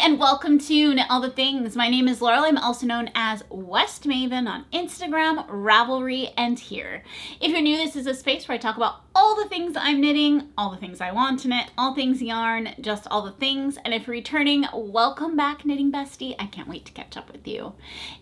and welcome to Knit All the Things. My name is Laurel. I'm also known as West Maven on Instagram, Ravelry, and here. If you're new, this is a space where I talk about all the things I'm knitting, all the things I want to knit, all things yarn, just all the things. And if you're returning, welcome back, knitting bestie. I can't wait to catch up with you.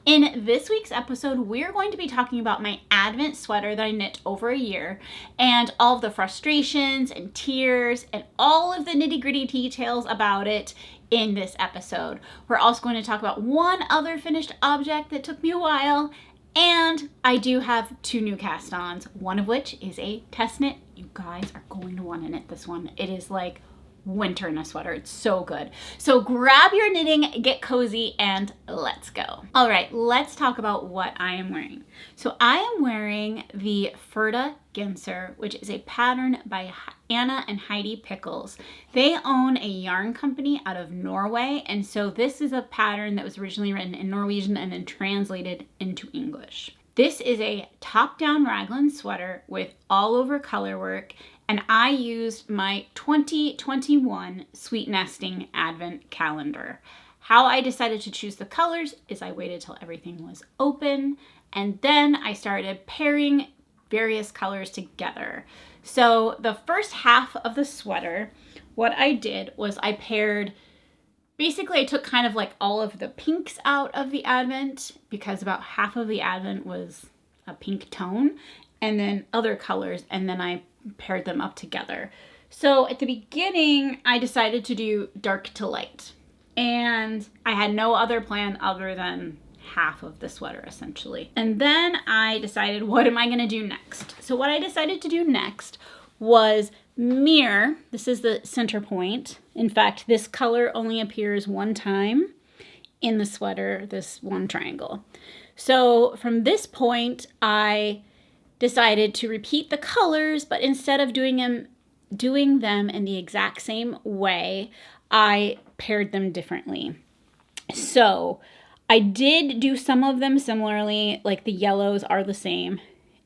In this week's episode, we're going to be talking about my Advent sweater that I knit over a year and all of the frustrations and tears and all of the nitty-gritty details about it in this episode. We're also going to talk about one other finished object that took me a while, and I do have two new cast-ons, one of which is a test knit. You guys are going to want to knit this one. It is like winter in a sweater. It's so good. So grab your knitting, get cozy, and let's go. All right, let's talk about what I am wearing. So I am wearing the Ferda Genser, which is a pattern by Anna and Heidi Pickles. They own a yarn company out of Norway, and so this is a pattern that was originally written in Norwegian and then translated into English. This is a top-down raglan sweater with all over color work, and I used my 2021 Sweet Nesting Advent calendar. How I decided to choose the colors is I waited till everything was open, and then I started pairing various colors together. So the first half of the sweater, what I did was I paired, basically I took kind of like all of the pinks out of the Advent because about half of the Advent was a pink tone, and then other colors, and then I paired them up together. So at the beginning, I decided to do dark to light, and I had no other plan other than half of the sweater essentially. And then I decided, what am I going to do next? So what I decided to do next was mirror. This is the center point. In fact, this color only appears one time in the sweater, this one triangle. So from this point, I decided to repeat the colors, but instead of doing them in the exact same way, I paired them differently. So I did do some of them similarly, like the yellows are the same,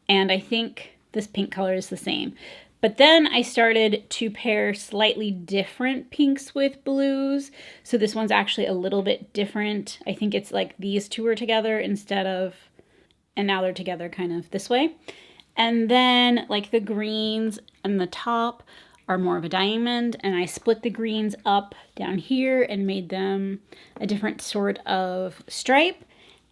and I think this pink color is the same. But then I started to pair slightly different pinks with blues. So this one's actually a little bit different. I think it's like these two are together instead of, and now they're together kind of this way. And then like the greens on the top are more of a diamond, and I split the greens up down here and made them a different sort of stripe.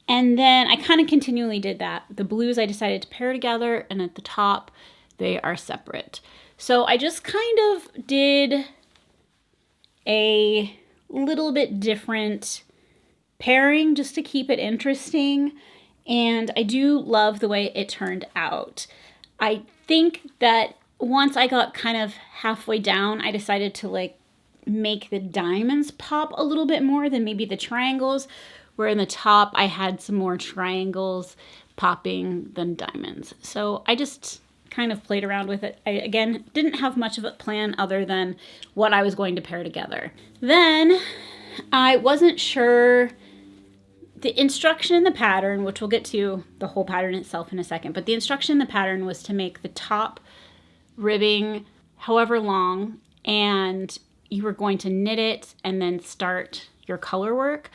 And then I kind of continually did that. The blues I decided to pair together, and at the top they are separate. So I just kind of did a little bit different pairing just to keep it interesting, and I do love the way it turned out. I think that once I got kind of halfway down, I decided to like make the diamonds pop a little bit more than maybe the triangles, where in the top I had some more triangles popping than diamonds. So I just kind of played around with it. I, again, didn't have much of a plan other than what I was going to pair together. Then I wasn't sure the instruction in the pattern, which we'll get to the whole pattern itself in a second, but the instruction in the pattern was to make the top ribbing however long, and you were going to knit it and then start your color work.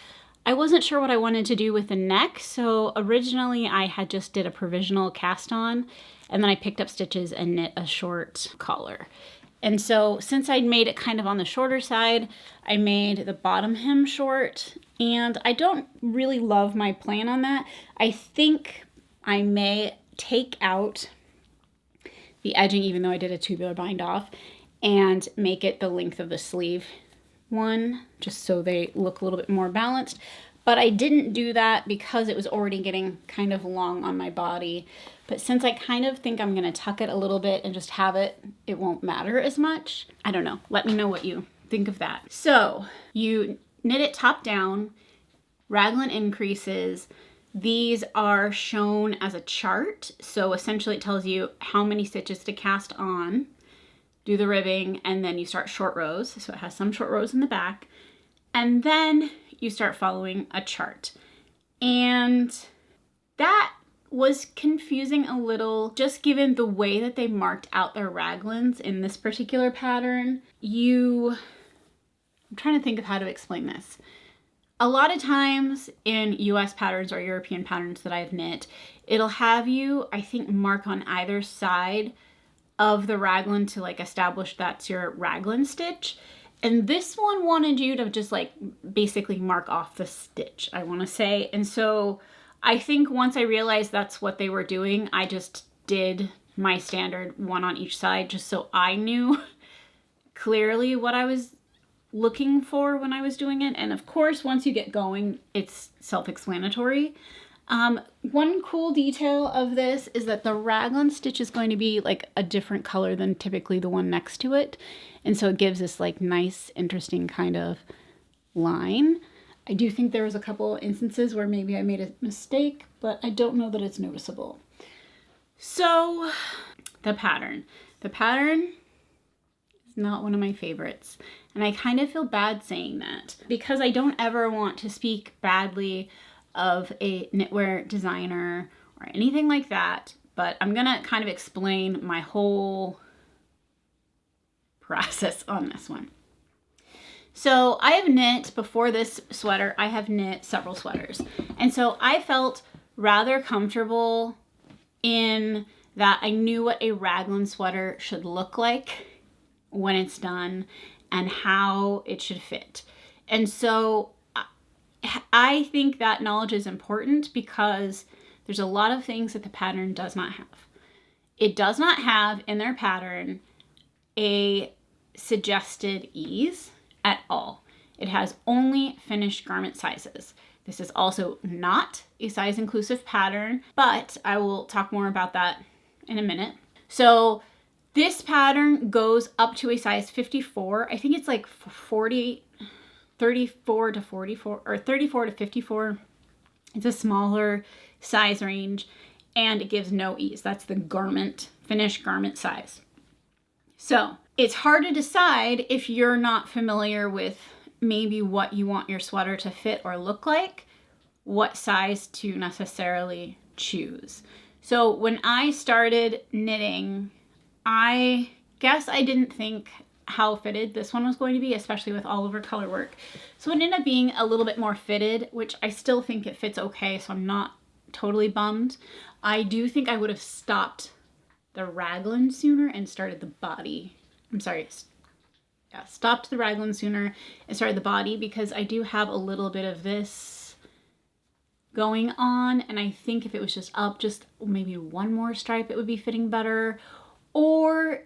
I wasn't sure what I wanted to do with the neck, so originally I had just did a provisional cast on, and then I picked up stitches and knit a short collar. And so since I'd made it kind of on the shorter side, I made the bottom hem short, and I don't really love my plan on that. I think I may take out the edging, even though I did a tubular bind off, and make it the length of the sleeve one, just so they look a little bit more balanced. But I didn't do that because it was already getting kind of long on my body. But since I kind of think I'm going to tuck it a little bit and just have it, it won't matter as much. I don't know. Let me know what you think of that. So you knit it top down, raglan increases. These are shown as a chart. So essentially it tells you how many stitches to cast on, do the ribbing, and then you start short rows. So it has some short rows in the back. And then you start following a chart. And that was confusing a little, just given the way that they marked out their raglans in this particular pattern. You trying to think of how to explain this. A lot of times in US patterns or European patterns that I've knit, it'll have you, I think, mark on either side of the raglan to like establish that's your raglan stitch. And this one wanted you to just like basically mark off the stitch, I want to say. And so I think once I realized that's what they were doing, I just did my standard one on each side just so I knew clearly what I was looking for when I was doing it. And of course, once you get going, it's self-explanatory. One cool detail of this is that the raglan stitch is going to be like a different color than typically the one next to it. And so it gives this like nice, interesting kind of line. I do think there was a couple instances where maybe I made a mistake, but I don't know that it's noticeable. So the pattern is not one of my favorites. And I kind of feel bad saying that because I don't ever want to speak badly of a knitwear designer or anything like that, but I'm gonna kind of explain my whole process on this one. So I have knit, before this sweater, I have knit several sweaters. And so I felt rather comfortable in that I knew what a raglan sweater should look like when it's done and how it should fit. And so I think that knowledge is important because there's a lot of things that the pattern does not have. It does not have in their pattern a suggested ease at all. It has only finished garment sizes. This is also not a size inclusive pattern, but I will talk more about that in a minute. So this pattern goes up to a size 54. I think it's like 34 to 44 or 34 to 54. It's a smaller size range and it gives no ease. That's the garment, finished garment size. So it's hard to decide if you're not familiar with maybe what you want your sweater to fit or look like, what size to necessarily choose. So when I started knitting, I guess I didn't think how fitted this one was going to be, especially with all over color work. So it ended up being a little bit more fitted, which I still think it fits okay, so I'm not totally bummed. I do think I would have stopped the raglan sooner and started the body. Stopped the raglan sooner and started the body because I do have a little bit of this going on, and I think if it was just up just maybe one more stripe, it would be fitting better. Or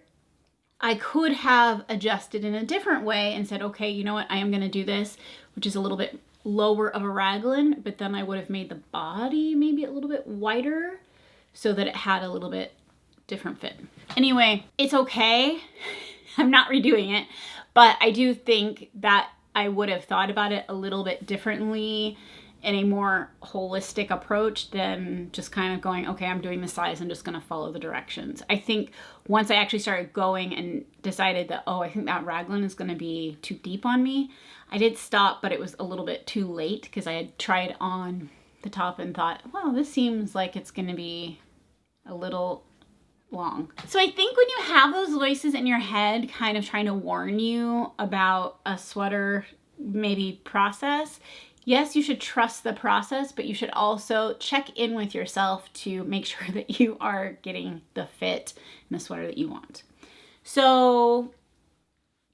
I could have adjusted in a different way and said, okay, you know what, I am going to do this, which is a little bit lower of a raglan, but then I would have made the body maybe a little bit wider so that it had a little bit different fit. Anyway, it's okay. I'm not redoing it, but I do think that I would have thought about it a little bit differently in a more holistic approach than just kind of going, okay, I'm doing this size, I'm just going to follow the directions. I think once I actually started going and decided that, oh, I think that raglan is going to be too deep on me, I did stop, but it was a little bit too late because I had tried on the top and thought, well, this seems like it's going to be a little long. So I think when you have those voices in your head kind of trying to warn you about a sweater maybe process, yes, you should trust the process, but you should also check in with yourself to make sure that you are getting the fit in the sweater that you want. So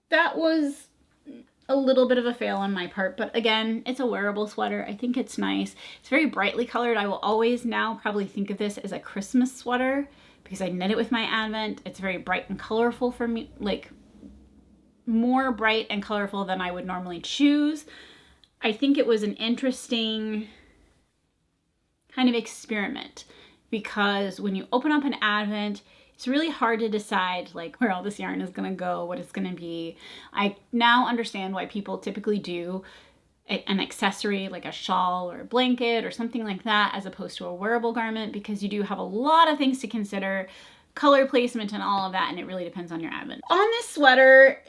that was a little bit of a fail on my part, but again, it's a wearable sweater. I think it's nice. It's very brightly colored. I will always now probably think of this as a Christmas sweater because I knit it with my Advent. It's very bright and colorful for me, like more bright and colorful than I would normally choose. I think it was an interesting kind of experiment because when you open up an Advent, it's really hard to decide like where all this yarn is going to go, what it's going to be. I now understand why people typically do an accessory like a shawl or a blanket or something like that as opposed to a wearable garment because you do have a lot of things to consider, color placement and all of that, and it really depends on your Advent. On this sweater,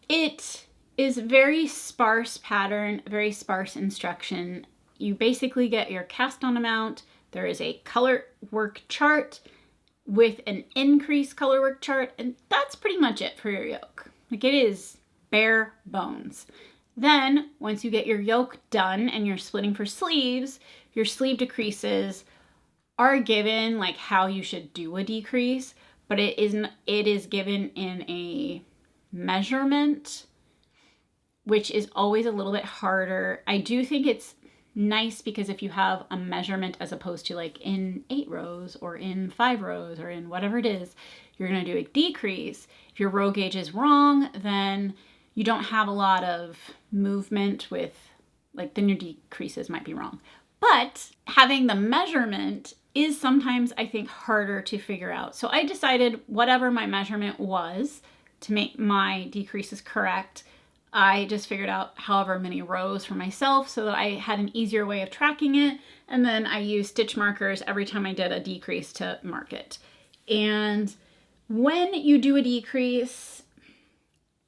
it is very sparse pattern, very sparse instruction. You basically get your cast on amount. There is a color work chart with an increased color work chart, and that's pretty much it for your yoke. Like it is bare bones. Then once you get your yoke done and you're splitting for sleeves, your sleeve decreases are given like how you should do a decrease, but it is given in a measurement, which is always a little bit harder. I do think it's nice because if you have a measurement as opposed to like in 8 rows or in 5 rows or in whatever it is, you're going to do a decrease. If your row gauge is wrong, then you don't have a lot of movement with, like, then your decreases might be wrong. But having the measurement is sometimes, I think, harder to figure out. So I decided whatever my measurement was to make my decreases correct, I just figured out however many rows for myself so that I had an easier way of tracking it. And then I used stitch markers every time I did a decrease to mark it. And when you do a decrease,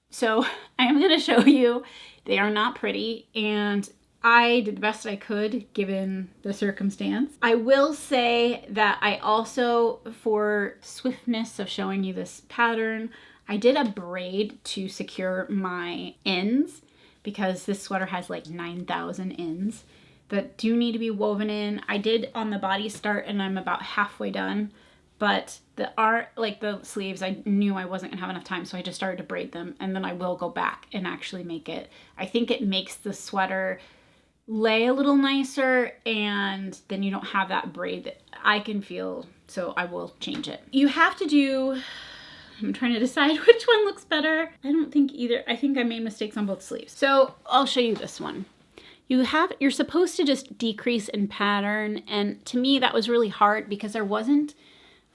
so I am going to show you, they are not pretty, and I did the best I could given the circumstance. I will say that I also, for swiftness of showing you this pattern, I did a braid to secure my ends because this sweater has like 9,000 ends that do need to be woven in. I did on the body start and I'm about halfway done, but the sleeves, I knew I wasn't gonna have enough time, so I just started to braid them, and then I will go back and actually make it. I think it makes the sweater lay a little nicer, and then you don't have that braid that I can feel, so I will change it. You have to do, I'm trying to decide which one looks better. I don't think either. I think I made mistakes on both sleeves. So I'll show you this one. You're supposed to just decrease in pattern, and to me that was really hard because there wasn't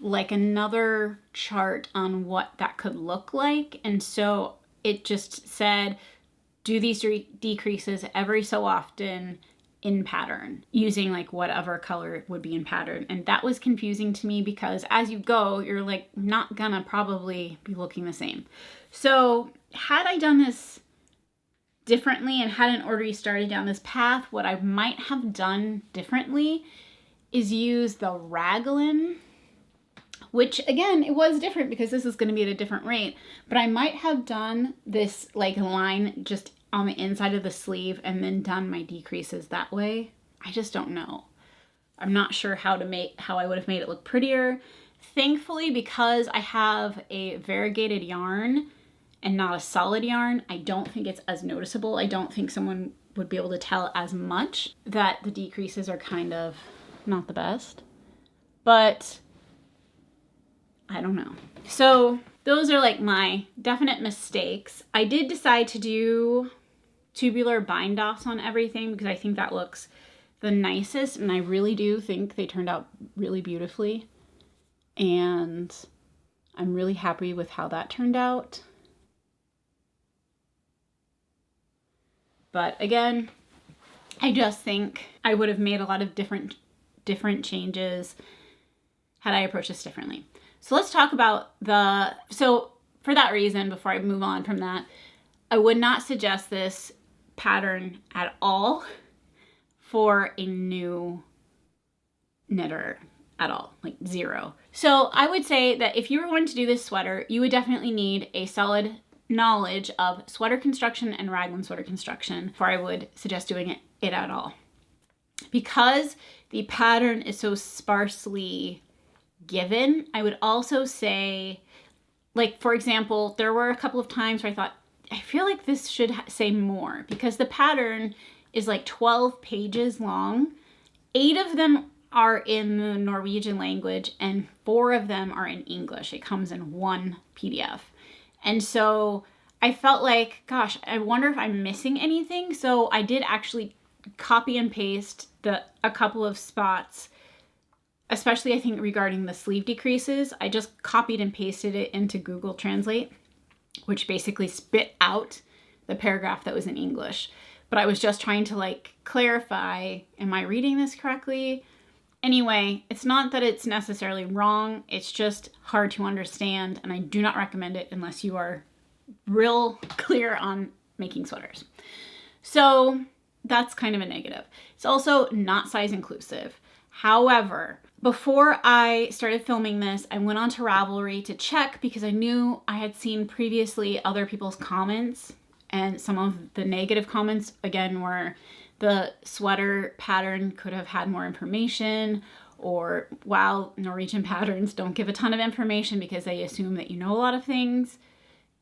like another chart on what that could look like, and so it just said do these decreases every so often in pattern using like whatever color would be in pattern. And that was confusing to me because as you go, you're like not gonna probably be looking the same. So had I done this differently and hadn't already started down this path, what I might have done differently is use the raglan, which again, it was different because this is going to be at a different rate, but I might have done this like line just on the inside of the sleeve and then done my decreases that way. I just don't know. I'm not sure how I would have made it look prettier. Thankfully, because I have a variegated yarn and not a solid yarn, I don't think it's as noticeable. I don't think someone would be able to tell as much that the decreases are kind of not the best, but I don't know. So those are like my definite mistakes. I did decide to do tubular bind offs on everything because I think that looks the nicest, and I really do think they turned out really beautifully, and I'm really happy with how that turned out. But again, I just think I would have made a lot of different changes had I approached this differently. So let's talk about so for that reason, before I move on from that, I would not suggest this pattern at all for a new knitter at all, like zero. So I would say that if you were going to do this sweater, you would definitely need a solid knowledge of sweater construction and raglan sweater construction before I would suggest doing it at all. Because the pattern is so sparsely given, I would also say, like, for example, there were a couple of times where I thought, I feel like this should say more because the pattern is like 12 pages long. 8 of them are in the Norwegian language and 4 of them are in English. It comes in one PDF. And so I felt like, gosh, I wonder if I'm missing anything. So I did actually copy and paste a couple of spots, especially I think regarding the sleeve decreases. I just copied and pasted it into Google Translate, which basically spit out the paragraph that was in English. But I was just trying to like clarify, am I reading this correctly? Anyway, it's not that it's necessarily wrong, it's just hard to understand, and I do not recommend it unless you are real clear on making sweaters. So that's kind of a negative. It's also not size inclusive. However, before I started filming this, I went on to Ravelry to check because I knew I had seen previously other people's comments And some of the negative comments, again, were the sweater pattern could have had more information, or wow, Norwegian patterns don't give a ton of information because they assume that you know a lot of things,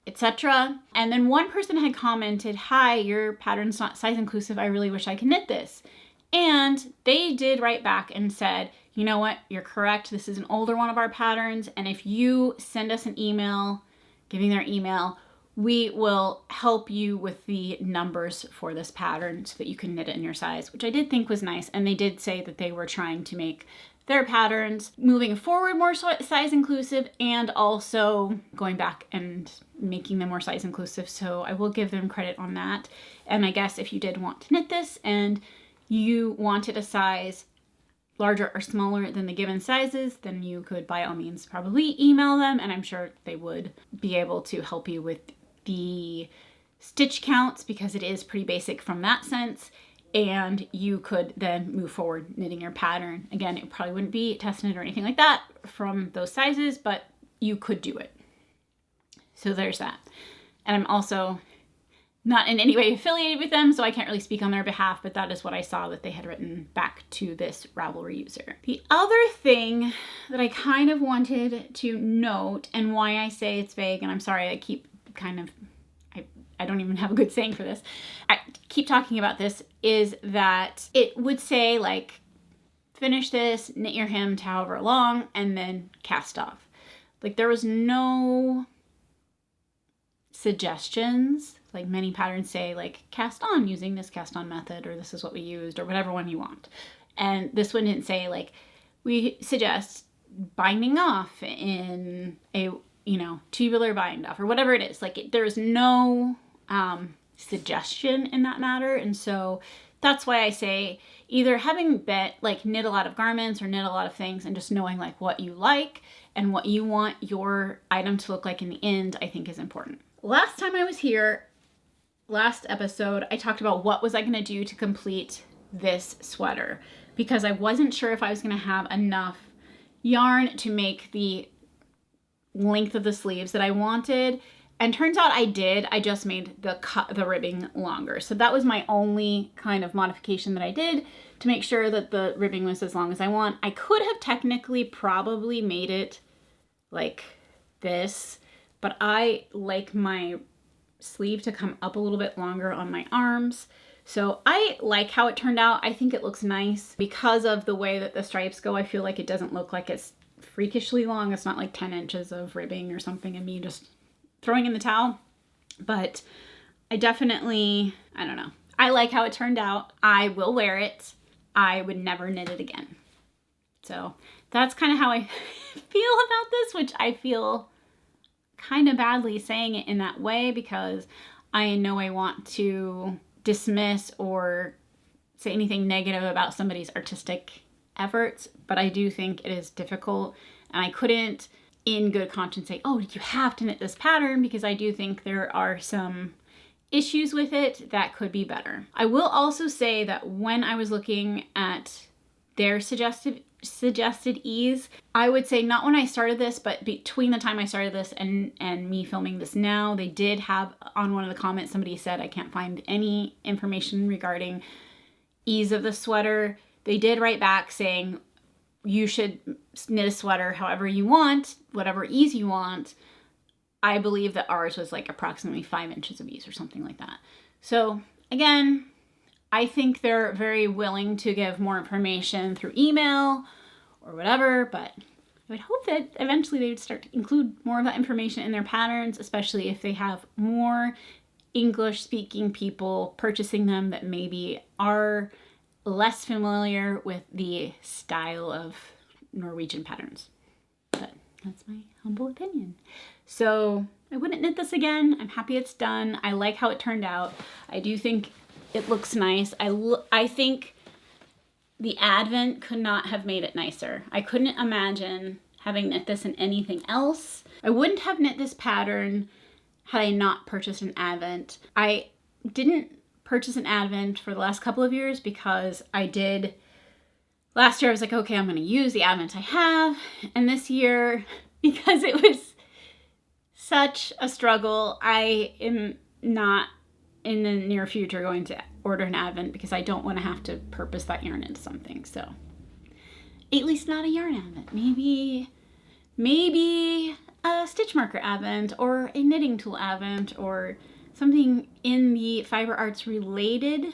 etc. And then one person had commented, "Hi, your pattern's not size inclusive. I really wish I could knit this." And they did write back and said, "You know what? You're correct. This is an older one of our patterns. And if you send us an email, giving their email, we will help you with the numbers for this pattern so that you can knit it in your size," which I did think was nice. And they did say that they were trying to make their patterns moving forward more size inclusive, and also going back and making them more size inclusive. So I will give them credit on that. And I guess if you did want to knit this and you wanted a size larger or smaller than the given sizes, then you could by all means probably email them, and I'm sure they would be able to help you with the stitch counts, because it is pretty basic from that sense, and you could then move forward knitting your pattern. Again, it probably wouldn't be test knit or anything like that from those sizes, but you could do it. So there's that. And I'm also not in any way affiliated with them, so I can't really speak on their behalf, but that is what I saw that they had written back to this Ravelry user. The other thing that I kind of wanted to note, and why I say it's vague, and I'm sorry, I keep kind of, I don't even have a good saying for this, I keep talking about this, is that it would say like, finish this, knit your hem to however long, and then cast off. Like there was no suggestions. Like many patterns say like cast on using this cast on method, or this is what we used, or whatever one you want. And this one didn't say like, we suggest binding off in a, tubular bind off, or whatever it is. Like there's no suggestion in that matter. And so that's why I say either having knit a lot of garments or knit a lot of things, and just knowing like what you like and what you want your item to look like in the end, I think is important. Last time I was here, last episode, I talked about what was I going to do to complete this sweater, because I wasn't sure if I was going to have enough yarn to make the length of the sleeves that I wanted. And turns out I did. I just made the ribbing longer. So that was my only kind of modification that I did to make sure that the ribbing was as long as I want. I could have technically probably made it like this, but I like my sleeve to come up a little bit longer on my arms. So I like how it turned out. I think it looks nice because of the way that the stripes go. I feel like it doesn't look like it's freakishly long. It's not like 10 inches of ribbing or something and me just throwing in the towel. But I definitely, I don't know. I like how it turned out. I will wear it. I would never knit it again. So that's kind of how I feel about this, which I feel kind of badly saying it in that way, because I in no way want to dismiss or say anything negative about somebody's artistic efforts, but I do think it is difficult, and I couldn't in good conscience say, oh, you have to knit this pattern, because I do think there are some issues with it that could be better. I will also say that when I was looking at their suggested ease, I would say not when I started this, but between the time I started this and me filming this now, they did have on one of the comments, somebody said, I can't find any information regarding ease of the sweater. They did write back saying, you should knit a sweater however you want, whatever ease you want. I believe that ours was like approximately 5 inches of ease or something like that. So again, I think they're very willing to give more information through email or whatever, but I would hope that eventually they would start to include more of that information in their patterns, especially if they have more English-speaking people purchasing them that maybe are less familiar with the style of Norwegian patterns. But that's my humble opinion. So I wouldn't knit this again. I'm happy it's done. I like how it turned out. I do think it looks nice. I think the advent could not have made it nicer. I couldn't imagine having knit this in anything else. I wouldn't have knit this pattern had I not purchased an advent. I didn't purchase an advent for the last couple of years because last year I was like, okay, I'm going to use the advent I have. And this year, because it was such a struggle, I am not in the near future going to order an advent because I don't want to have to purpose that yarn into something. So at least not a yarn advent. Maybe a stitch marker advent or a knitting tool advent or something in the fiber arts related.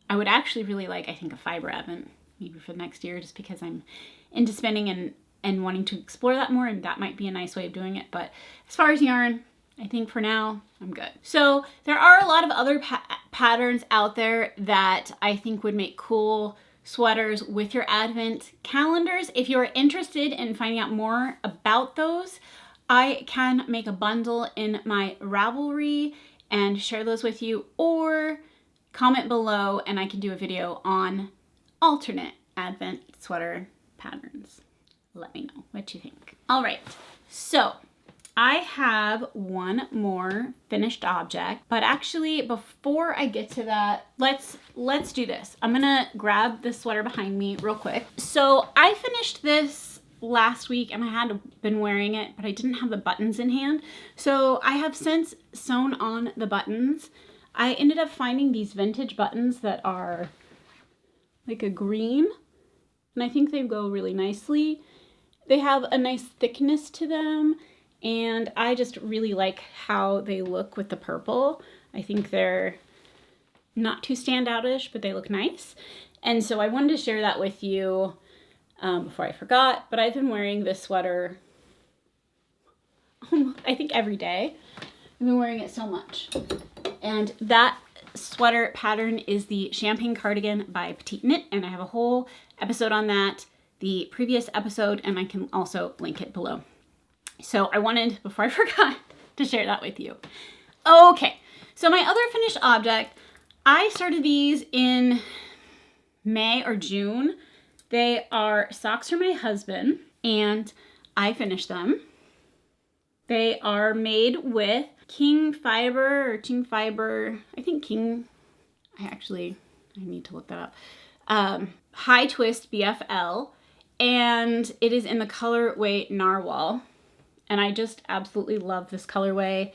I would actually really like, I think, a fiber advent maybe for next year, just because I'm into spinning and wanting to explore that more, and that might be a nice way of doing it. But as far as yarn, I think for now I'm good. So there are a lot of other patterns out there that I think would make cool sweaters with your advent calendars. If you're interested in finding out more about those, I can make a bundle in my Ravelry and share those with you, or comment below and I can do a video on alternate advent sweater patterns. Let me know what you think. All right, so I have one more finished object, but actually before I get to that, let's do this. I'm gonna grab this sweater behind me real quick. So I finished this last week and I had been wearing it, but I didn't have the buttons in hand. So I have since sewn on the buttons. I ended up finding these vintage buttons that are like a green, and I think they go really nicely. They have a nice thickness to them, and I just really like how they look with the purple. I think they're not too standoutish, but they look nice. And so I wanted to share that with you before I forgot, but I've been wearing this sweater I think every day. I've been wearing it so much. And that sweater pattern is the Champagne Cardigan by Petite Knit, and I have a whole episode on that, the previous episode, and I can also link it below. So I wanted, before I forgot, to share that with you. Okay, so my other finished object, I started these in May or June. They are socks for my husband, and I finished them. They are made with King Fiber or Ching Fiber. I think King, I need to look that up. High Twist BFL, and it is in the colorway Narwhal. And I just absolutely love this colorway.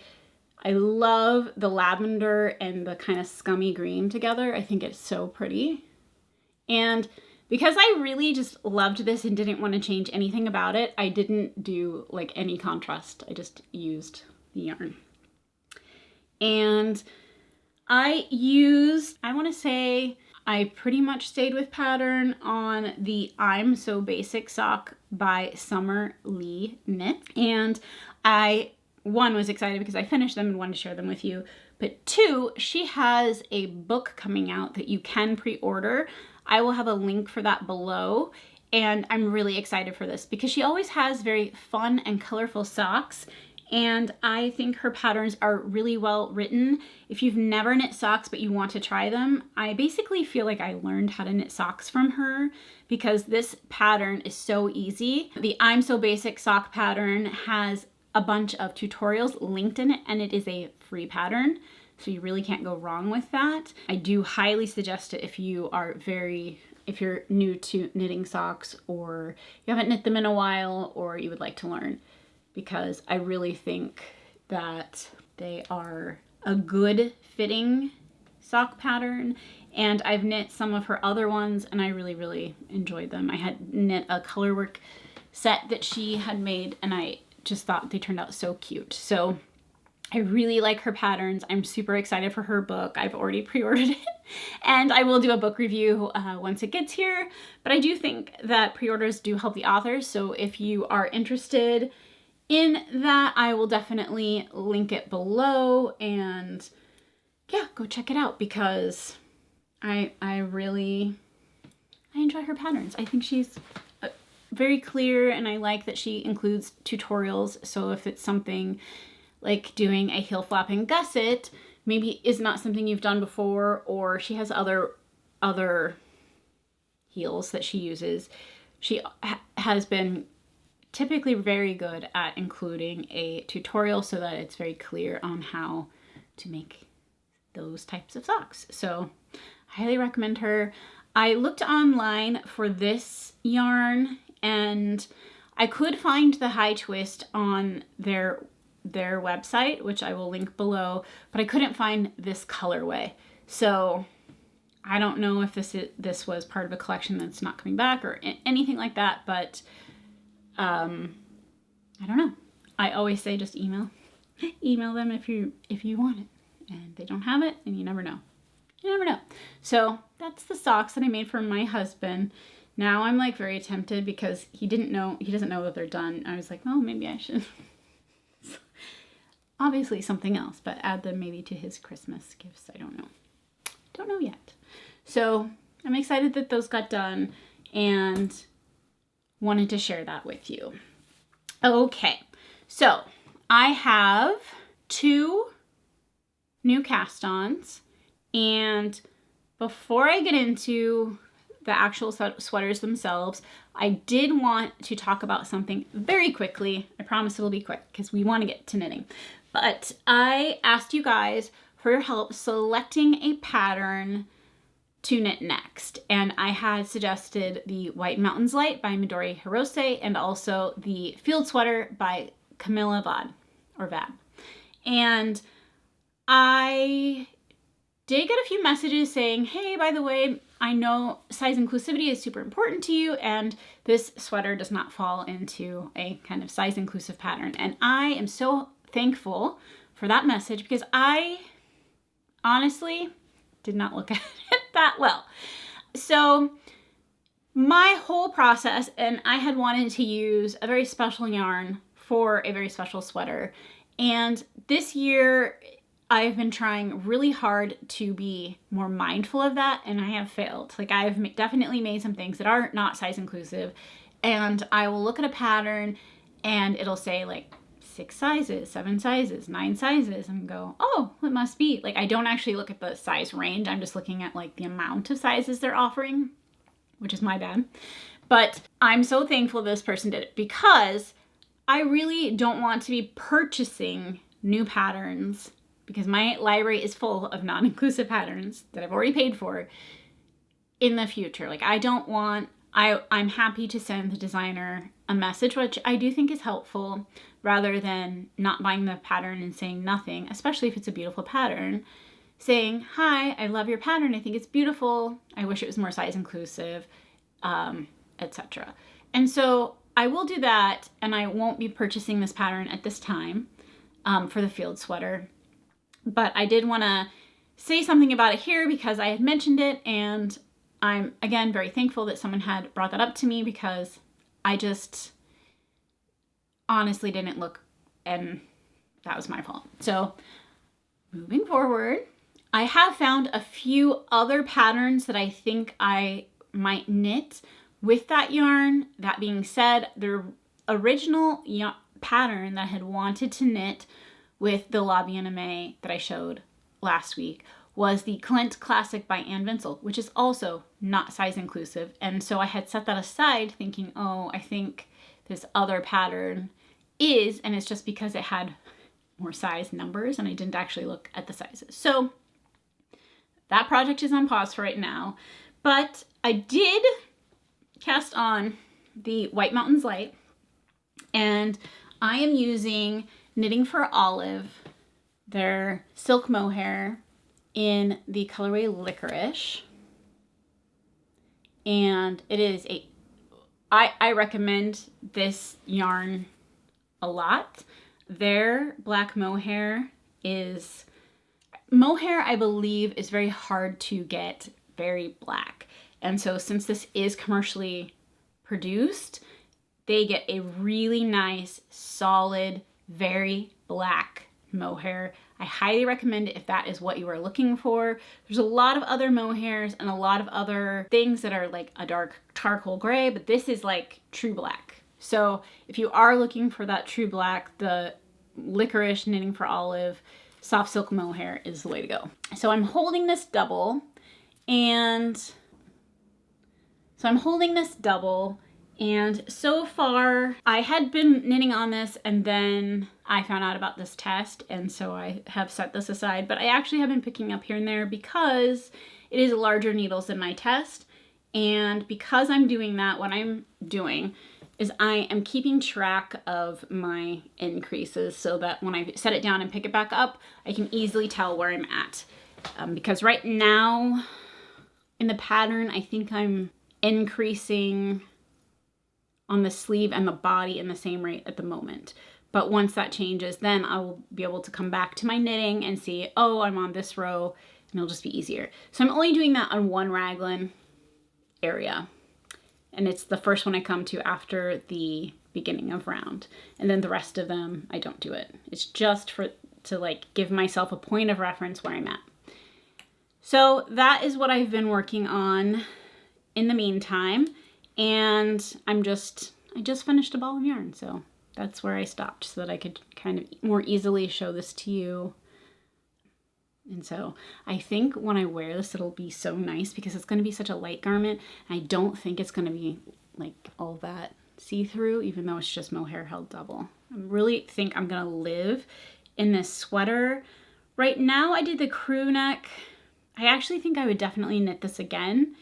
I love the lavender and the kind of scummy green together. I think it's so pretty. And because I really just loved this and didn't want to change anything about it, I didn't do like any contrast. I just used the yarn. And I want to say I pretty much stayed with pattern on the I'm So Basic sock by Summer Lee Knit. And I, one, was excited because I finished them and wanted to share them with you. But two, she has a book coming out that you can pre-order. I will have a link for that below. And I'm really excited for this because she always has very fun and colorful socks. And I think her patterns are really well written. If you've never knit socks but you want to try them, I basically feel like I learned how to knit socks from her because this pattern is so easy. The I'm So Basic sock pattern has a bunch of tutorials linked in it, and it is a free pattern, so you really can't go wrong with that. I do highly suggest it if you are if you're new to knitting socks, or you haven't knit them in a while, or you would like to learn, because I really think that they are a good fitting sock pattern. And I've knit some of her other ones and I really, really enjoyed them. I had knit a colorwork set that she had made and I just thought they turned out so cute. So I really like her patterns. I'm super excited for her book. I've already pre-ordered it and I will do a book review once it gets here. But I do think that pre-orders do help the authors. So if you are interested in that, I will definitely link it below, and yeah, go check it out because I enjoy her patterns. I think she's very clear, and I like that she includes tutorials. So if it's something like doing a heel flapping gusset, maybe is not something you've done before, or she has other heels that she uses. She has been typically very good at including a tutorial so that it's very clear on how to make those types of socks. So I highly recommend her. I looked online for this yarn and I could find the high twist on their their website, which I will link below, but I couldn't find this colorway. So I don't know if this was part of a collection that's not coming back or anything like that, but I don't know. I always say just email them if you want it, and they don't have it, and you never know. You never know. So that's the socks that I made for my husband. Now I'm like very tempted because he doesn't know that they're done. I was like, oh, maybe I should. Obviously something else, but add them maybe to his Christmas gifts. I don't know. Don't know yet. So I'm excited that those got done and wanted to share that with you. Okay, so I have 2 new cast-ons, and before I get into the actual sweaters themselves, I did want to talk about something very quickly. I promise it'll be quick because we want to get to knitting. But I asked you guys for your help selecting a pattern to knit next. And I had suggested the White Mountains Light by Midori Hirose and also the Field Sweater by Camilla Vad. And I did get a few messages saying, hey, by the way, I know size inclusivity is super important to you, and this sweater does not fall into a kind of size inclusive pattern. And I am so thankful for that message because I honestly did not look at it that well. So my whole process, and I had wanted to use a very special yarn for a very special sweater. And this year I've been trying really hard to be more mindful of that, and I have failed. Like, I've definitely made some things that are not size inclusive, and I will look at a pattern and it'll say like 6 sizes, 7 sizes, 9 sizes, and go, oh, it must be. Like, I don't actually look at the size range. I'm just looking at like the amount of sizes they're offering, which is my bad. But I'm so thankful this person did it because I really don't want to be purchasing new patterns because my library is full of non-inclusive patterns that I've already paid for in the future. Like, I don't want, I'm happy to send the designer a message, which I do think is helpful, rather than not buying the pattern and saying nothing, especially if it's a beautiful pattern, saying, hi, I love your pattern. I think it's beautiful. I wish it was more size inclusive, etc. And so I will do that, and I won't be purchasing this pattern at this time for the field sweater. But I did want to say something about it here because I had mentioned it, and I'm, again, very thankful that someone had brought that up to me because I just honestly didn't look, and that was my fault. So moving forward, I have found a few other patterns that I think I might knit with that yarn. That being said, the original pattern that I had wanted to knit with the La Bien-Aimée that I showed last week was the Clint Classic by Anne Vinsel, which is also not size inclusive. And so I had set that aside thinking, oh, I think this other pattern is, and it's just because it had more size numbers and I didn't actually look at the sizes. So that project is on pause for right now, but I did cast on the White Mountains Light, and I am using Knitting for Olive, their silk mohair in the colorway Licorice. And it is I recommend this yarn a lot. Their black mohair, I believe, is very hard to get very black. And so since this is commercially produced, they get a really nice, solid, very black mohair. I highly recommend it if that is what you are looking for. There's a lot of other mohairs and a lot of other things that are like a dark charcoal gray, but this is like true black. So if you are looking for that true black, the Licorice Knitting for Olive soft silk mohair is the way to go. So I'm holding this double, and so far I had been knitting on this, and then I found out about this test, and so I have set this aside, but I actually have been picking up here and there because it is larger needles than my test. And because I'm doing that, what I'm doing is I am keeping track of my increases so that when I set it down and pick it back up, I can easily tell where I'm at. Because right now in the pattern, I think I'm increasing on the sleeve and the body in the same rate at the moment. But once that changes, then I will be able to come back to my knitting and see, oh, I'm on this row, and it'll just be easier. So I'm only doing that on one raglan area. And it's the first one I come to after the beginning of round. And then the rest of them, I don't do it. It's just to like give myself a point of reference where I'm at. So that is what I've been working on in the meantime. And I just finished a ball of yarn. So that's where I stopped so that I could kind of more easily show this to you. And so I think when I wear this, it'll be so nice because it's going to be such a light garment. I don't think it's going to be like all that see-through, even though it's just mohair held double. I really think I'm going to live in this sweater. Right now I did the crew neck. I actually think I would definitely knit this again.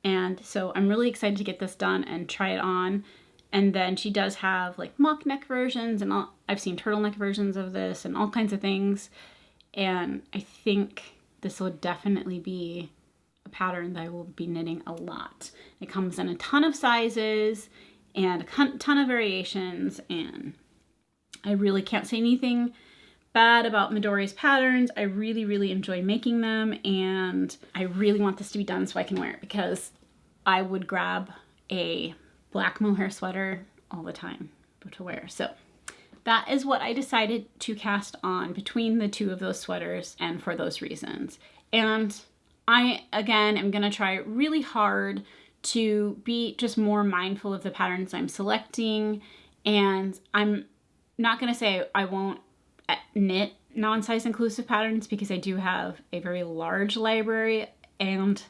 And so I'm really excited to get this done and try it on. And then she does have like mock neck versions, and I've seen turtleneck versions of this and all kinds of things. And I think this will definitely be a pattern that I will be knitting a lot. It comes in a ton of sizes and a ton of variations, and I really can't say anything bad about Midori's patterns. I really, really enjoy making them, and I really want this to be done so I can wear it because I would grab a black mohair sweater all the time to wear. So that is what I decided to cast on between the two of those sweaters, and for those reasons. And I, again, am going to try really hard to be just more mindful of the patterns I'm selecting. And I'm not going to say I won't knit non-size inclusive patterns, because I do have a very large library and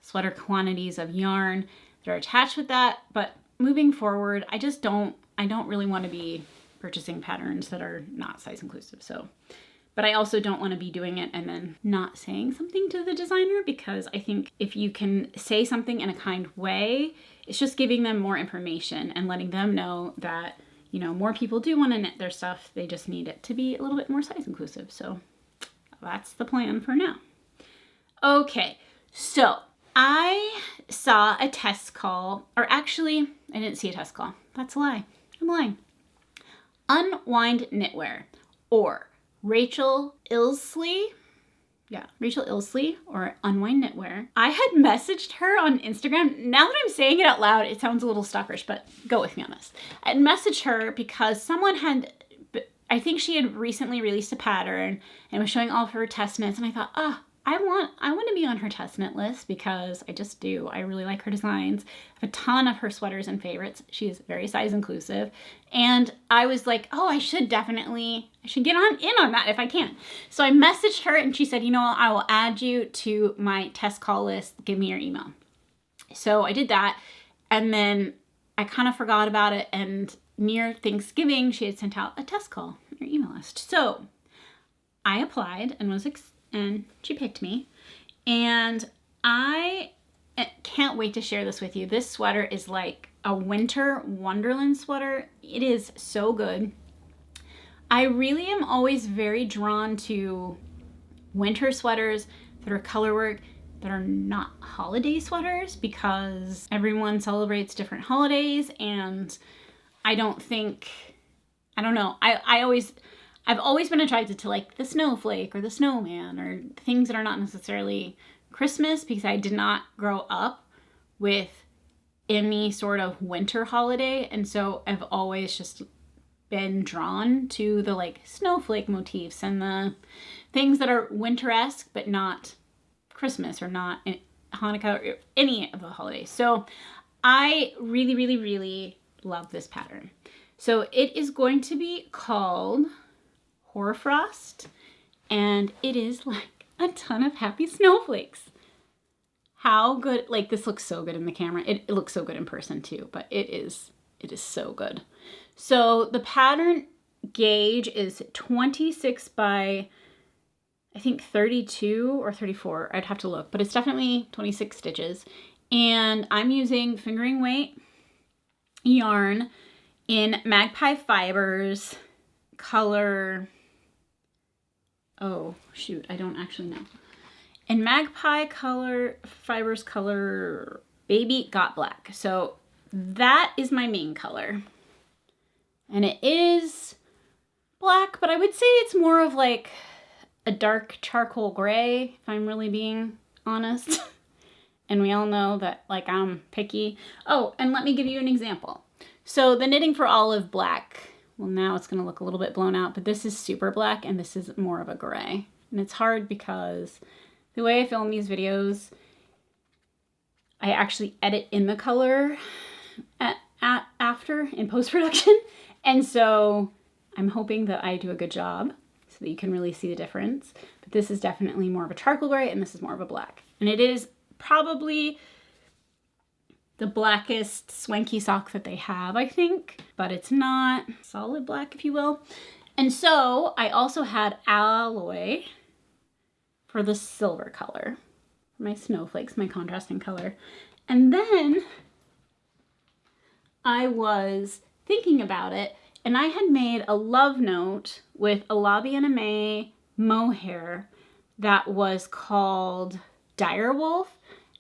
sweater quantities of yarn that are attached with that. But moving forward, I don't really want to be purchasing patterns that are not size inclusive. So, but I also don't want to be doing it and then not saying something to the designer, because I think if you can say something in a kind way, it's just giving them more information and letting them know that, you know, more people do want to knit their stuff. They just need it to be a little bit more size inclusive. So that's the plan for now. Okay, so I saw a test call, or actually, I didn't see a test call. That's a lie. I'm lying. Unwind Knitwear, or Rachel Illsley. Yeah, Rachel Illsley, or Unwind Knitwear. I had messaged her on Instagram. Now that I'm saying it out loud, it sounds a little stalkerish, but go with me on this. I had messaged her because someone had, I think she had recently released a pattern and was showing all of her test knits, and I thought, I want to be on her test knit list, because I just do. I really like her designs. I have a ton of her sweaters and favorites. She is very size inclusive. And I was like, oh, I should get in on that if I can. So I messaged her and she said, you know what, I will add you to my test call list. Give me your email. So I did that. And then I kind of forgot about it. And near Thanksgiving, she had sent out a test call on your email list. So I applied and and she picked me, and I can't wait to share this with you. This sweater is like a winter wonderland sweater. It is so good. I really am always very drawn to winter sweaters that are color work, that are not holiday sweaters, because everyone celebrates different holidays, and I don't know. I've always been attracted to like the snowflake or the snowman, or things that are not necessarily Christmas, because I did not grow up with any sort of winter holiday. And so I've always just been drawn to the like snowflake motifs and the things that are winter-esque, but not Christmas or not Hanukkah or any of the holidays. So I really, really, really love this pattern. So it is going to be called Hoarfrost, and it is like a ton of happy snowflakes. How good, like this looks so good in the camera. It looks so good in person too, but it is so good. So the pattern gauge is 26 by, I think 32 or 34. I'd have to look, but it's definitely 26 stitches. And I'm using fingering weight yarn in Magpie Fibers color, oh shoot, I don't actually know. In Magpie Fibers color Baby Got Black. So that is my main color. And it is black, but I would say it's more of like a dark charcoal gray, if I'm really being honest. And we all know that, like, I'm picky. Oh, and let me give you an example. So the Knitting for Olive black, well, now it's gonna look a little bit blown out, but this is super black and this is more of a gray. And it's hard because the way I film these videos, I actually edit in the color after in post-production. And so I'm hoping that I do a good job so that you can really see the difference. But this is definitely more of a charcoal gray and this is more of a black. And it is probably the blackest swanky sock that they have, I think, but it's not solid black, if you will. And so I also had alloy for the silver color, my snowflakes, my contrasting color. And then I was thinking about it, and I had made a love note with a Labianime mohair that was called Direwolf.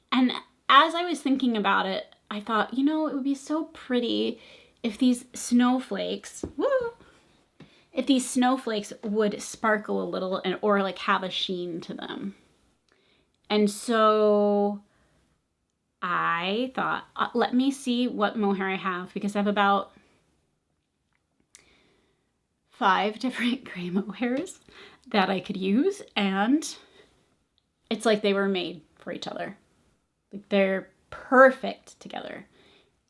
And as I was thinking about it, I thought, you know, it would be so pretty if these snowflakes, if these snowflakes would sparkle a little and or like have a sheen to them. And so I thought, let me see what mohair I have, because I have about 5 different gray mohairs that I could use, and it's like they were made for each other. Like they're perfect together.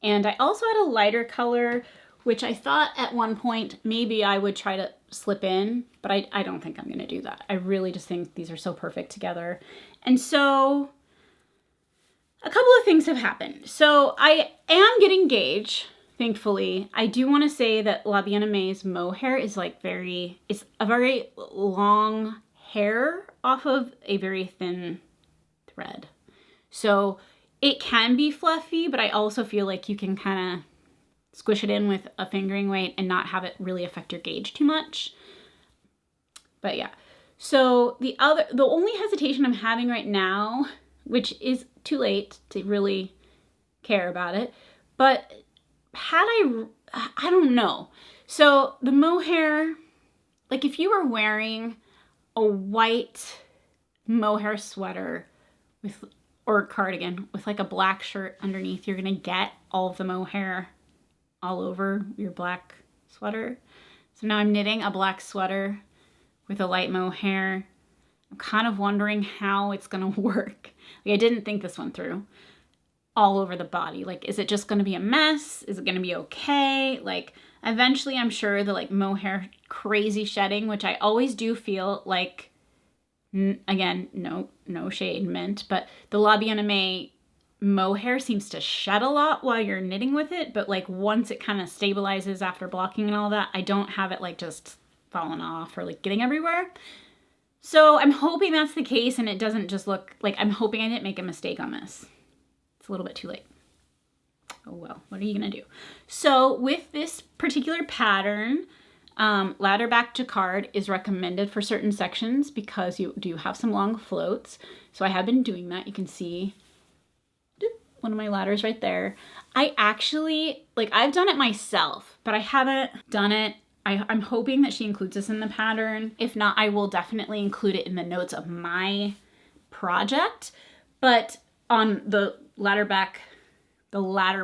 And I also had a lighter color, which I thought at one point maybe I would try to slip in, but I don't think I'm gonna do that. I really just think these are so perfect together. And so a couple of things have happened. So I am getting gauge, thankfully. I do want to say that Labianime's mohair is like it's a very long hair off of a very thin thread. So it can be fluffy, but I also feel like you can kind of squish it in with a fingering weight and not have it really affect your gauge too much. But yeah, so the only hesitation I'm having right now, which is too late to really care about it, but I don't know. So the mohair, like if you were wearing a white mohair sweater or cardigan with like a black shirt underneath, you're gonna get all of the mohair all over your black sweater. So now I'm knitting a black sweater with a light mohair. I'm kind of wondering how it's gonna work. Like I didn't think this one through. All over the body. Like, is it just gonna be a mess? Is it gonna be okay? Like, eventually I'm sure the like mohair crazy shedding, which I always do feel like, again, no shade meant, but the Labianime mohair seems to shed a lot while you're knitting with it, but like once it kind of stabilizes after blocking and all that, I don't have it like just falling off or like getting everywhere. So I'm hoping that's the case and it doesn't just look like, I'm hoping I didn't make a mistake on this. It's a little bit too late. Oh well, what are you gonna do? So with this particular pattern, ladder back jacquard is recommended for certain sections because you do have some long floats. So I have been doing that. You can see one of my ladders right there. I actually, like I've done it myself, but I haven't done it. I'm hoping that she includes this in the pattern. If not, I will definitely include it in the notes of my project. But on the ladder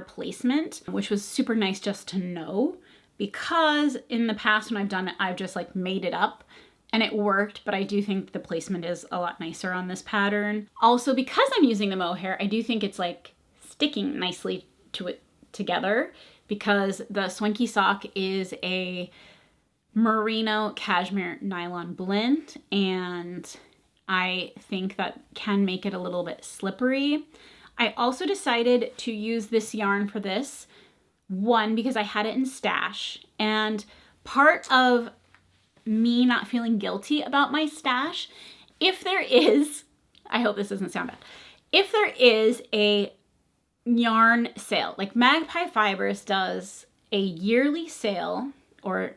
placement, which was super nice just to know, because in the past when I've done it, I've just like made it up and it worked, but I do think the placement is a lot nicer on this pattern. Also, because I'm using the mohair, I do think it's like sticking nicely to it together, because the Swanky sock is a merino cashmere nylon blend, and I think that can make it a little bit slippery. I also decided to use this yarn for this one because I had it in stash, and part of me not feeling guilty about my stash, if there is, I hope this doesn't sound bad, if there is a yarn sale. Like Magpie Fibers does a yearly sale, or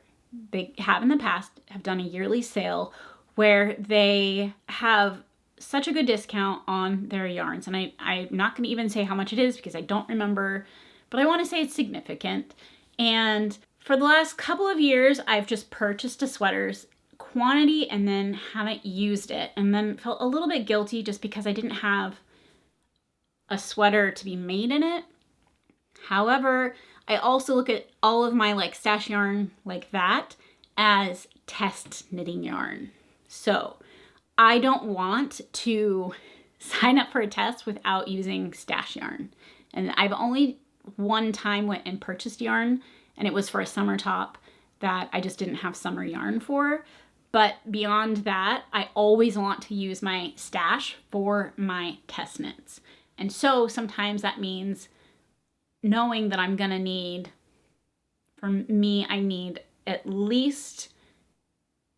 they have in the past have done a yearly sale where they have such a good discount on their yarns. And I'm not going to even say how much it is because I don't remember, but I want to say it's significant. And for the last couple of years, I've just purchased a sweater's quantity and then haven't used it, and then felt a little bit guilty just because I didn't have a sweater to be made in it. However, I also look at all of my like stash yarn like that as test knitting yarn. So I don't want to sign up for a test without using stash yarn. And I've only one time went and purchased yarn, and it was for a summer top that I just didn't have summer yarn for. But beyond that, I always want to use my stash for my test knits. And so sometimes that means knowing that I'm gonna need, for me, I need at least,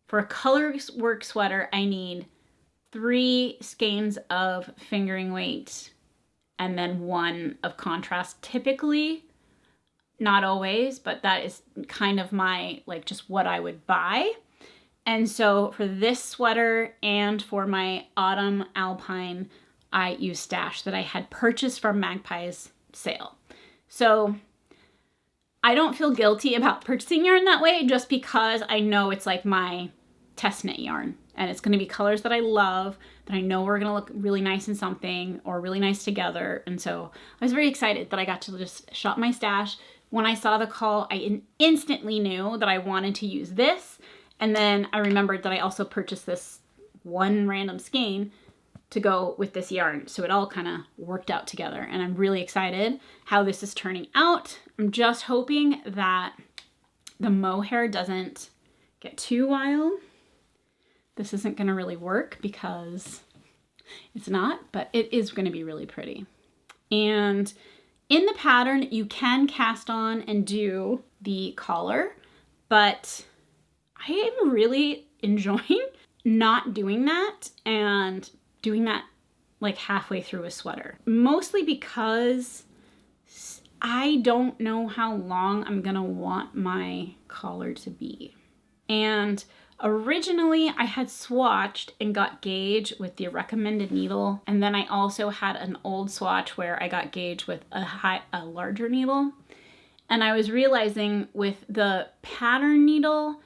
for a color work sweater, I need 3 skeins of fingering weight and then 1 of contrast typically. Not always, but that is kind of my, like, just what I would buy. And so for this sweater and for my autumn alpine, I use stash that I had purchased from Magpie's sale. So I don't feel guilty about purchasing yarn that way, just because I know it's like my test knit yarn, and it's going to be colors that I love, that I know are going to look really nice in something or really nice together. And so I was very excited that I got to just shop my stash. When I saw the call, I instantly knew that I wanted to use this. And then I remembered that I also purchased this one random skein to go with this yarn. So it all kind of worked out together, and I'm really excited how this is turning out. I'm just hoping that the mohair doesn't get too wild. This isn't going to really work because it's not, but it is going to be really pretty. And in the pattern, you can cast on and do the collar, but I am really enjoying not doing that and doing that like halfway through a sweater. Mostly because I don't know how long I'm gonna want my collar to be. And originally I had swatched and got gauge with the recommended needle, and then I also had an old swatch where I got gauge with a larger needle. And I was realizing with the pattern needle,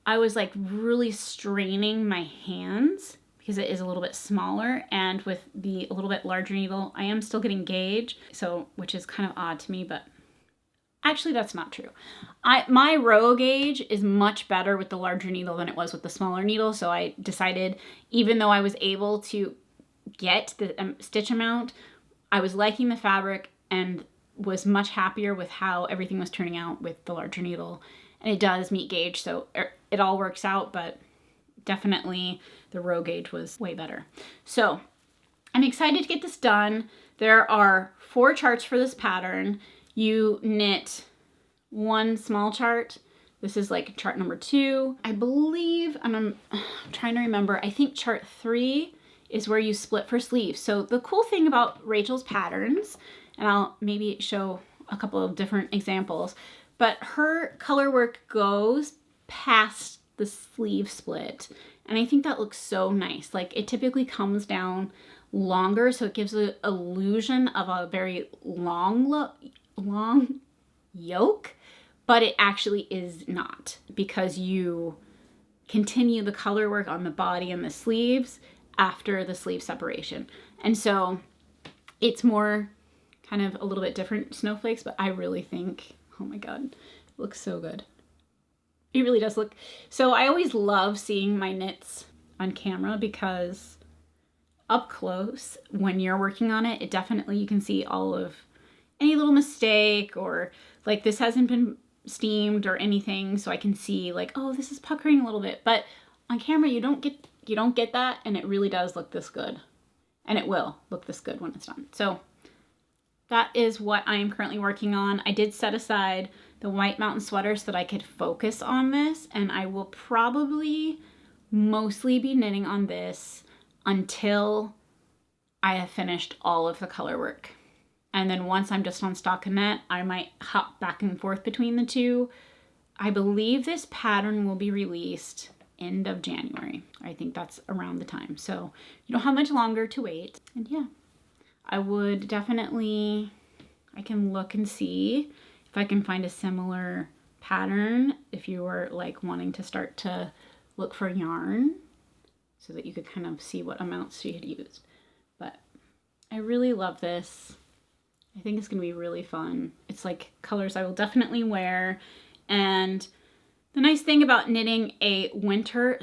I was like really straining my hands because it is a little bit smaller, and with the a little bit larger needle, I am still getting gauge, so which is kind of odd to me, but actually that's not true. My row gauge is much better with the larger needle than it was with the smaller needle, so I decided, even though I was able to get the stitch amount, I was liking the fabric and was much happier with how everything was turning out with the larger needle. And it does meet gauge, so it all works out, but definitely the row gauge was way better. So I'm excited to get this done. There are 4 charts for this pattern. You knit 1 small chart. This is like chart number 2. I believe, I'm trying to remember, I think chart 3 is where you split for sleeves. So the cool thing about Rachel's patterns, and I'll maybe show a couple of different examples, but her color work goes past the sleeve split. And I think that looks so nice. Like it typically comes down longer, so it gives the illusion of a very long yoke, but it actually is not, because you continue the color work on the body and the sleeves after the sleeve separation. And so it's more kind of a little bit different snowflakes, but I really think, oh my God, it looks so good. It really does look. So I always love seeing my knits on camera, because up close when you're working on it, definitely you can see all of any little mistake, or like this hasn't been steamed or anything, so I can see like, oh, this is puckering a little bit. But on camera you don't get that, and it really does look this good. And it will look this good when it's done. So that is what I am currently working on. I did set aside the White Mountain sweater so that I could focus on this, and I will probably mostly be knitting on this until I have finished all of the color work. And then once I'm just on stockinette, I might hop back and forth between the two. I believe this pattern will be released end of January. I think that's around the time. So you don't have much longer to wait. And yeah, I would definitely, I can look and see if I can find a similar pattern if you were like wanting to start to look for yarn so that you could kind of see what amounts she had used. But I really love this. I think it's going to be really fun. It's like colors I will definitely wear. And the nice thing about knitting a winter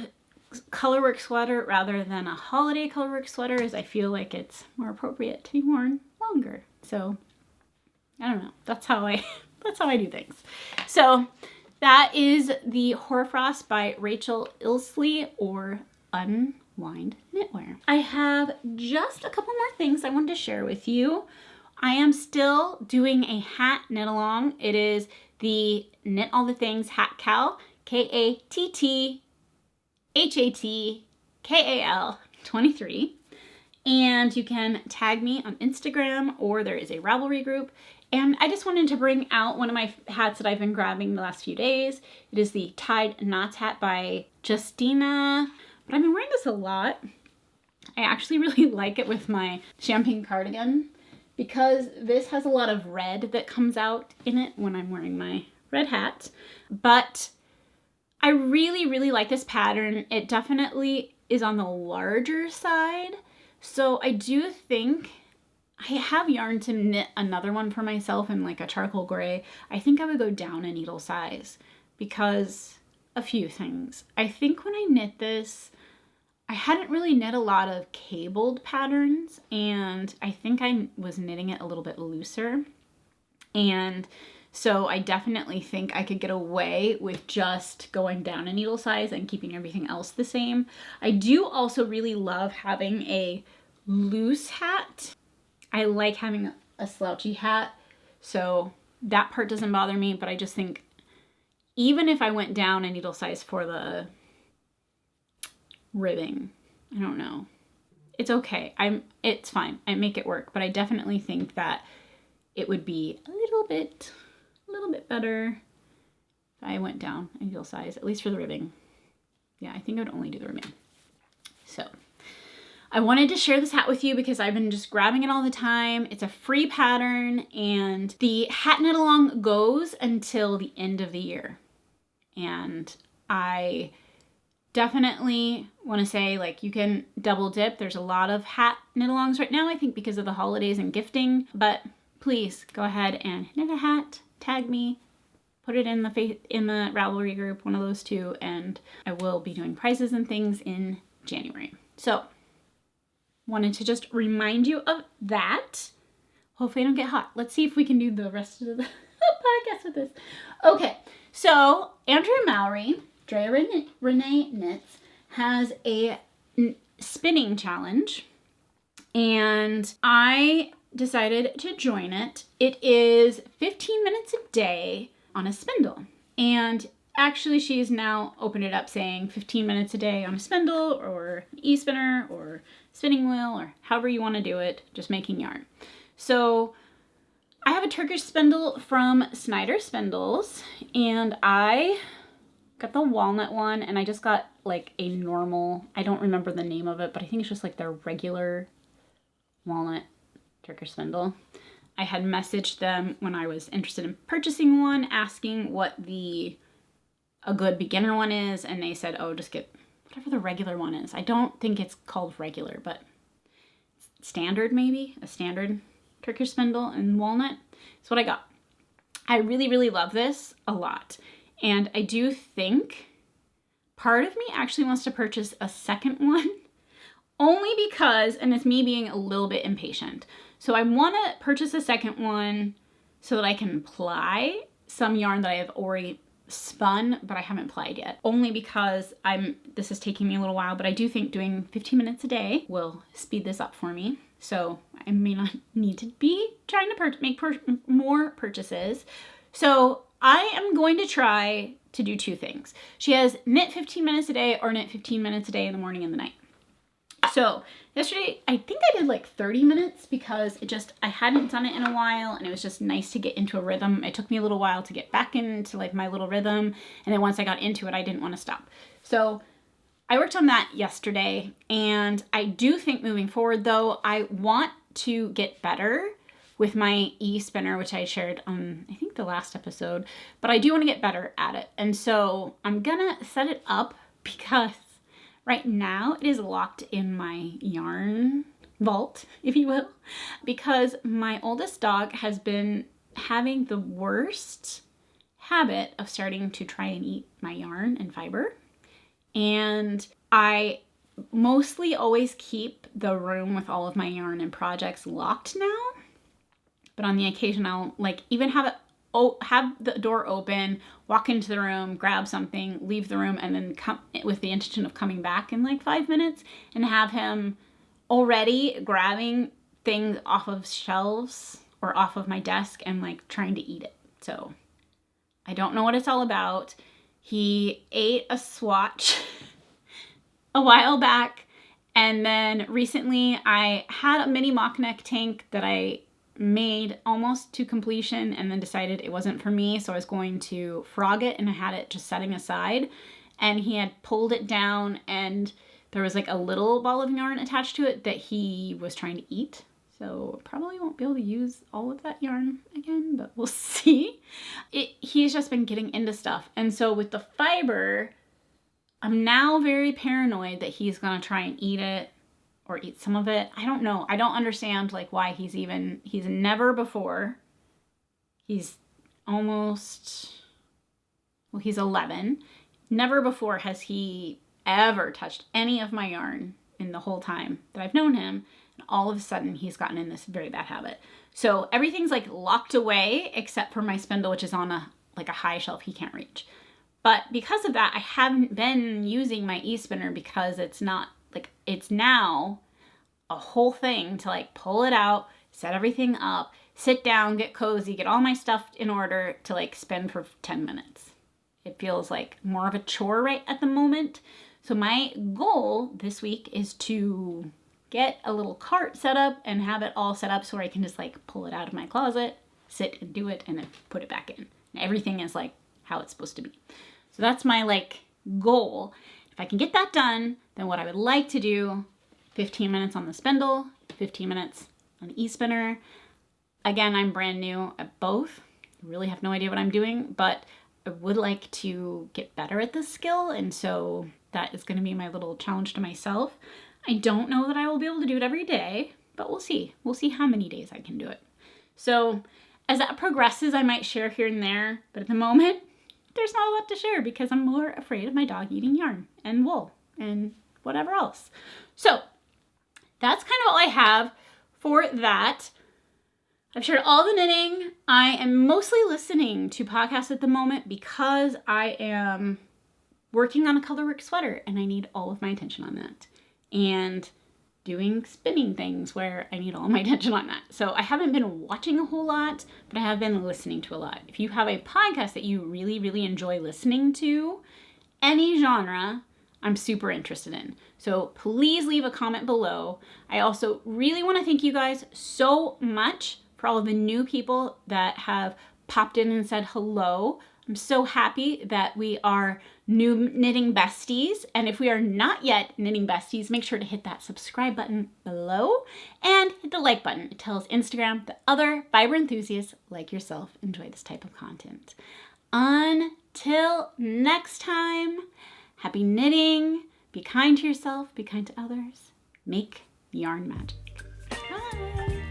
colorwork sweater rather than a holiday colorwork sweater is I feel like it's more appropriate to be worn longer. So I don't know. That's how I do things. So that is the Hoarfrost by Rachel Illsley, or Unwind Knitwear. I have just a couple more things I wanted to share with you. I am still doing a hat knit along. It is the Knit All the Things Hat Cal, KATTHATKAL 23. And you can tag me on Instagram, or there is a Ravelry group. And I just wanted to bring out one of my hats that I've been grabbing the last few days. It is the Tied Knots hat by Justina. But I've been wearing this a lot. I actually really like it with my champagne cardigan, because this has a lot of red that comes out in it when I'm wearing my red hat. But I really, really like this pattern. It definitely is on the larger side. So I do think I have yarn to knit another one for myself in like a charcoal gray. I think I would go down a needle size because a few things. I think when I knit this, I hadn't really knit a lot of cabled patterns, and I think I was knitting it a little bit looser. And so I definitely think I could get away with just going down a needle size and keeping everything else the same. I do also really love having a loose hat. I like having a slouchy hat, so that part doesn't bother me, but I just think even if I went down a needle size for the ribbing, I don't know. It's okay. It's fine. I make it work, but I definitely think that it would be a little bit better if I went down a needle size, at least for the ribbing. Yeah, I think I would only do the ribbing. So I wanted to share this hat with you because I've been just grabbing it all the time. It's a free pattern, and the hat knit along goes until the end of the year. And I definitely want to say, like, you can double dip. There's a lot of hat knit alongs right now, I think because of the holidays and gifting, but please go ahead and knit a hat, tag me, put it in the Ravelry group, one of those two, and I will be doing prizes and things in January. So wanted to just remind you of that. Hopefully I don't get hot. Let's see if we can do the rest of the podcast with this. Okay, so Andrea Mowry, Drea Renee Knits, has a spinning challenge, and I decided to join it. It is 15 minutes a day on a spindle, and actually she's now opened it up saying 15 minutes a day on a spindle or an e-spinner or spinning wheel, or however you want to do it, just making yarn. So I have a Turkish spindle from Snyder Spindles, and I got the walnut one, and I just got like a normal, I don't remember the name of it, but I think it's just like their regular walnut Turkish spindle. I had messaged them when I was interested in purchasing one, asking what a good beginner one is, and they said, oh, just get whatever the regular one is. I don't think it's called regular, but standard maybe, a standard Turkish spindle and walnut. That's what I got. I really, really love this a lot. And I do think part of me actually wants to purchase a second one, only because, and it's me being a little bit impatient. So I want to purchase a second one so that I can ply some yarn that I have already spun, but I haven't plied yet. Only because this is taking me a little while, but I do think doing 15 minutes a day will speed this up for me. So I may not need to be trying to make more purchases. So I am going to try to do two things. She has knit 15 minutes a day or knit 15 minutes a day in the morning and the night. So Yesterday, I think I did like 30 minutes because I hadn't done it in a while and it was just nice to get into a rhythm. It took me a little while to get back into like my little rhythm. And then once I got into it, I didn't want to stop. So I worked on that yesterday, and I do think moving forward though, I want to get better with my e-spinner, which I shared on, I think, the last episode, but I do want to get better at it. And so I'm gonna set it up because right now it is locked in my yarn vault, if you will, because my oldest dog has been having the worst habit of starting to try and eat my yarn and fiber. And I mostly always keep the room with all of my yarn and projects locked now. But on the occasion, I'll like even have the door open, walk into the room, grab something, leave the room, and then come with the intention of coming back in like 5 minutes and have him already grabbing things off of shelves or off of my desk and like trying to eat it. So I don't know what it's all about. He ate a swatch a while back, and then recently I had a mini mock neck tank that I made almost to completion and then decided it wasn't for me, so I was going to frog it, and I had it just setting aside, and he had pulled it down and there was like a little ball of yarn attached to it that he was trying to eat. So probably won't be able to use all of that yarn again, but we'll see. He's just been getting into stuff. And so with the fiber, I'm now very paranoid that he's gonna try and eat it or eat some of it. I don't know. I don't understand like why he's never before. He's 11. Never before has he ever touched any of my yarn in the whole time that I've known him. And all of a sudden he's gotten in this very bad habit. So everything's like locked away except for my spindle, which is on a high shelf he can't reach. But because of that, I haven't been using my e-spinner because it's now a whole thing to like pull it out, set everything up, sit down, get cozy, get all my stuff in order to like spin for 10 minutes. It feels like more of a chore right at the moment. So my goal this week is to get a little cart set up and have it all set up so I can just like pull it out of my closet, sit and do it, and then put it back in. And everything is like how it's supposed to be. So that's my like goal. If I can get that done, then what I would like to do, 15 minutes on the spindle, 15 minutes on the e-spinner. Again, I'm brand new at both. I really have no idea what I'm doing, but I would like to get better at this skill. And so that is going to be my little challenge to myself. I don't know that I will be able to do it every day, but we'll see. We'll see how many days I can do it. So as that progresses, I might share here and there, but at the moment, there's not a lot to share because I'm more afraid of my dog eating yarn and wool and whatever else. So that's kind of all I have for that. I've shared all the knitting. I am mostly listening to podcasts at the moment because I am working on a colorwork sweater and I need all of my attention on that. And doing spinning things where I need all my attention on that. So I haven't been watching a whole lot, but I have been listening to a lot. If you have a podcast that you really, really enjoy listening to, any genre, I'm super interested in. So please leave a comment below. I also really want to thank you guys so much for all of the new people that have popped in and said hello. I'm so happy that we are new knitting besties. And if we are not yet knitting besties, make sure to hit that subscribe button below and hit the like button. It tells Instagram that other fiber enthusiasts like yourself enjoy this type of content. Until next time, happy knitting. Be kind to yourself, be kind to others. Make yarn magic. Bye.